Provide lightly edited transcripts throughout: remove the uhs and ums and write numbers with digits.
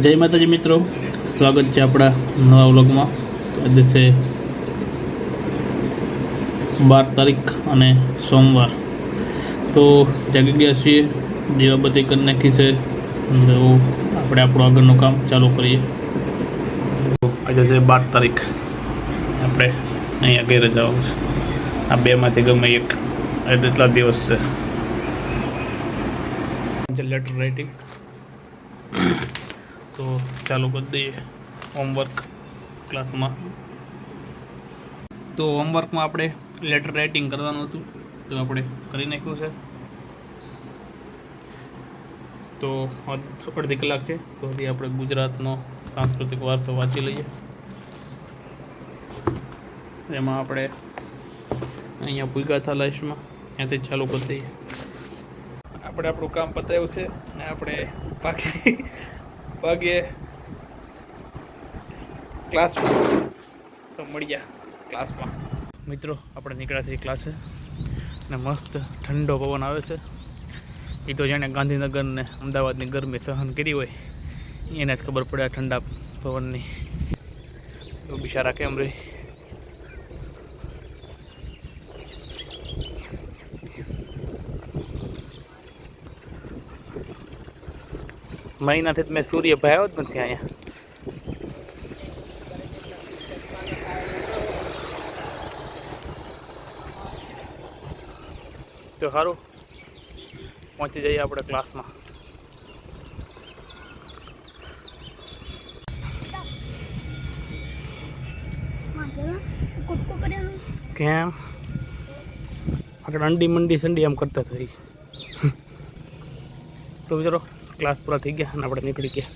જય માતાજી મિત્રો, સ્વાગત છે આપણા નવા વ્લોગમાં. આજે છે 12 તારીખ અને સોમવાર. તો જાગી ગયા છીએ, દીવાબત્તી કરી નાખી છે. તો આપણે આપણું આગળનું કામ ચાલુ કરીએ. આજે છે 12 તારીખ. આપણે અહીંયા ઘરે જવાનું છે. આ બેમાંથી ગમે એક એટલા દિવસ છે લેટર રાઇટિંગ. તો ચાલુ કરી દઈએ હોમવર્ક ક્લાસમાં. તો હોમવર્કમાં આપણે લેટર રાઇટિંગ કરવાનું હતું, તો આપણે કરી નાખ્યું છે. તો અડધી કલાક છે, તો હજી આપણે ગુજરાતનો સાંસ્કૃતિક વારસો વાંચી લઈએ. એમાં આપણે અહીંયા પૂગા થા લાઈશમાં ત્યાંથી ચાલુ કરી દઈએ. આપણે આપણું કામ પતાવ્યું છે ને આપણે ભાગે ક્લાસમાં. તો મળ્યા ક્લાસમાં. મિત્રો, આપણે નીકળ્યા છીએ ક્લાસે ને મસ્ત ઠંડો પવન આવે છે. એ તો જાણે ગાંધીનગર ને અમદાવાદની ગરમી સહન કરી હોય એને જ ખબર પડે ઠંડા પવનની. તો બિચારા કેમ રહી. મહિનાથી મેં સૂર્ય ભાવ્યો જ નથી અહીંયા. તો સારું, પહોંચી જઈએ આપણે ક્લાસમાં. કેમ આગળ અંડી મંડી સંડી એમ કરતા થઈ. તો ચલો, ક્લાસ પૂરા થઈ ગયા અને આપણે નીકળી ગયા.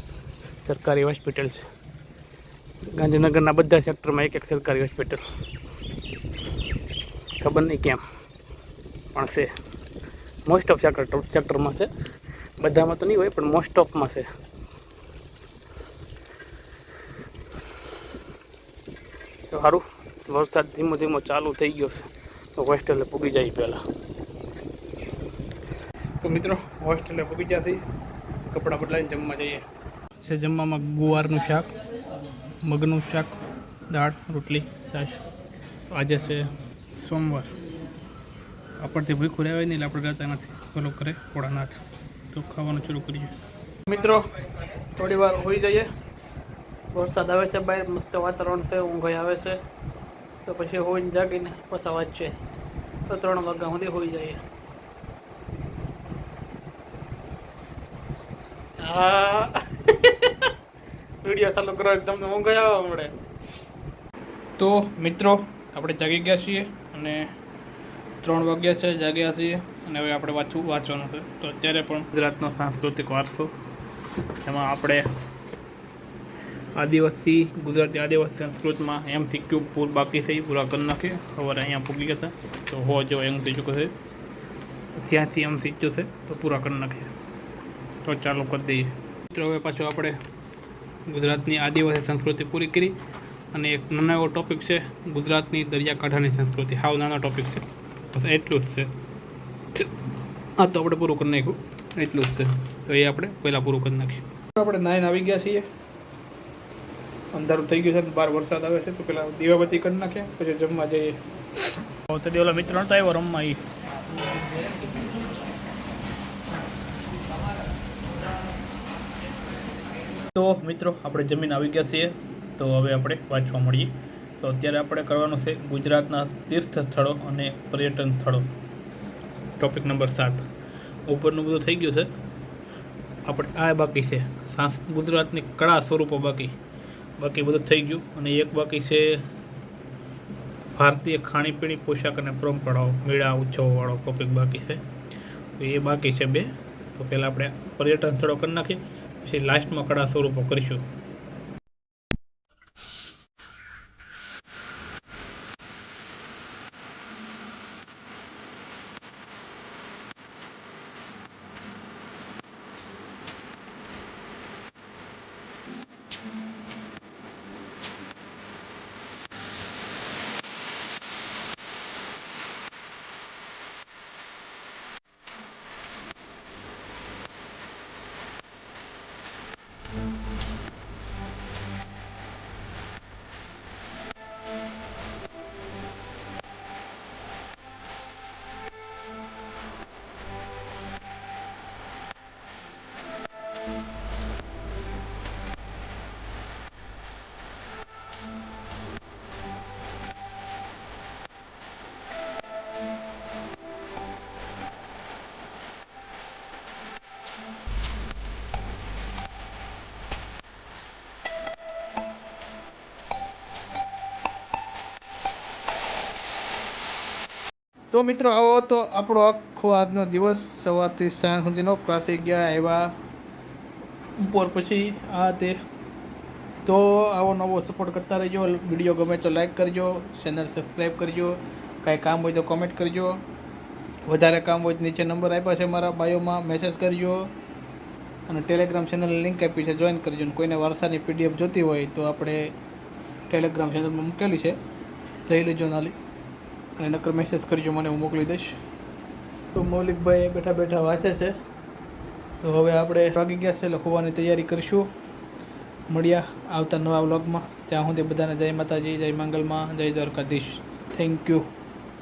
સરકારી હોસ્પિટલ છે ગાંધીનગરના બધા સેક્ટરમાં એક સરકારી હોસ્પિટલ. ખબર નહીં કેમ પણ છે. મોસ્ટ ઓફ સેક્ટરમાં છે, બધામાં તો નહીં હોય પણ મોસ્ટ ઓફમાં છે. તો સારું, વરસાદ ધીમો ધીમો ચાલુ થઈ ગયો છે, તો હોસ્ટેલે પૂગી જાય પહેલાં. તો મિત્રો, હોસ્ટેલે પૂગી જતી કપડાં બદલાઈને જમવા જઈએ. છે જમવામાં ગુવારનું શાક, મગનું શાક, દાળ, રોટલી, છાશ. આજે છે સોમવાર. આપણથી ભૂખું રહેવાય નહીં એટલે આપણે રહેતા નથી. પેલો કરે થોડા નાખ તો ખાવાનું શરૂ કરીએ. મિત્રો, થોડી વાર હોઈ જઈએ. વરસાદ આવે છે બહાર, મસ્ત વાતાવરણ છે, ઊંઘ આવે છે. તો પછી હોઈને જાગીને પાછા વાંચશે. તો 3 વાગ્યા સુધી હોઈ જઈએ. હા, વિડીયો ચાલુ કરો, એકદમ ઊંઘ આવવા મળે. તો મિત્રો, આપણે જાગી ગયા છીએ અને 3 વાગ્યા છે, જાગ્યા છીએ અને હવે આપણે વાંચવાનું છે. તો અત્યારે પણ ગુજરાતનો સાંસ્કૃતિક વારસો, એમાં આપણે ગુજરાતી આદિવાસી સંસ્કૃતમાં MCQ બાકી છે, એ પૂરા કરી નાખીએ. સવારે અહીંયા પૂગી ગયા હતા તો જો એમ થઈ ચૂક્યો છે. 86 MCQ છે, તો પૂરા કરી નાખીએ. તો ચાલુ કરી દઈએ. મિત્રો, હવે પાછું આપણે ગુજરાતની આદિવાસી સંસ્કૃતિ પૂરી કરી અને એક નાનો એવો ટૉપિક છે, ગુજરાતની દરિયાકાંઠાની સંસ્કૃતિ. હાવ નાનો ટૉપિક છે, બસ એટલું જ છે. હા, તો આપણે પૂરું કરી નાખ્યું, એટલું જ છે. તો એ આપણે પહેલાં પૂરું કરી નાખીએ. આપણે 9 આવી ગયા છીએ. અંધારું થઈ ગયું છે, બહાર વરસાદ આવે છે, તો પહેલાં દીવાબત્તી કરી નાખીએ, પછી જમવા જઈએ. તો ઓલા મિત્ર નહોતા આવ્યો રમવા. એ તો મિત્રો, આપણે જમીન આવી ગયા છીએ. તો હવે આપણે વાંચવા મળીએ. તો અત્યારે આપણે કરવાનું છે ગુજરાતના તીર્થ સ્થળો અને પર્યટન સ્થળો. Topic number 7. ઉપરનું બધું થઈ ગયું છે. આપણે આ બાકી છે ગુજરાતની કળા સ્વરૂપો. બાકી બધું થઈ ગયું. અને એક બાકી છે ભારતીય ખાણીપીણી, પોશાક અને પરંપરાઓ, મેળા ઉત્સવોવાળો ટોપિક બાકી છે. તો એ બાકી છે 2. તો પહેલાં આપણે પર્યટન સ્થળો કરી નાખીએ, પછી લાસ્ટમાં કળા સ્વરૂપો કરીશું. તો મિત્રો આવો તો આપણો આખો આજનો દિવસ સવારથી સાંજ સુધીનો ક્લાસે ગયા આવ્યા બપોર પછી આ તે. તો આવો નવો સપોર્ટ કરતા રહેજો. વિડીયો ગમે તો લાઈક કરજો, ચેનલ સબસ્ક્રાઈબ કરજો, કાંઈ કામ હોય તો કોમેન્ટ કરજો, વધારે કામ હોય તો નીચે નંબર આપ્યા છે મારા બાયોમાં, મેસેજ કરજો, અને ટેલિગ્રામ ચેનલની લિંક આપી છે, જોઈન કરજો. અને કોઈને વારસાની પીડીએફ જોતી હોય તો આપણે ટેલિગ્રામ ચેનલમાં મૂકેલી છે, લઈ લેજો નાલી, અને નકર મેસેજ કરજો મને, હું મોકલી દઈશ. તો મૌલિકભાઈ બેઠા બેઠા વાંચે છે. તો હવે આપણે વાગી ગયા છે એટલે હોવાની તૈયારી કરીશું. મળ્યા આવતા નવા વ્લોગમાં. ત્યાં સુધી બધાને જય માતાજી, જય મંગલમાં, જય દ્વારકાધીશ. Thank you.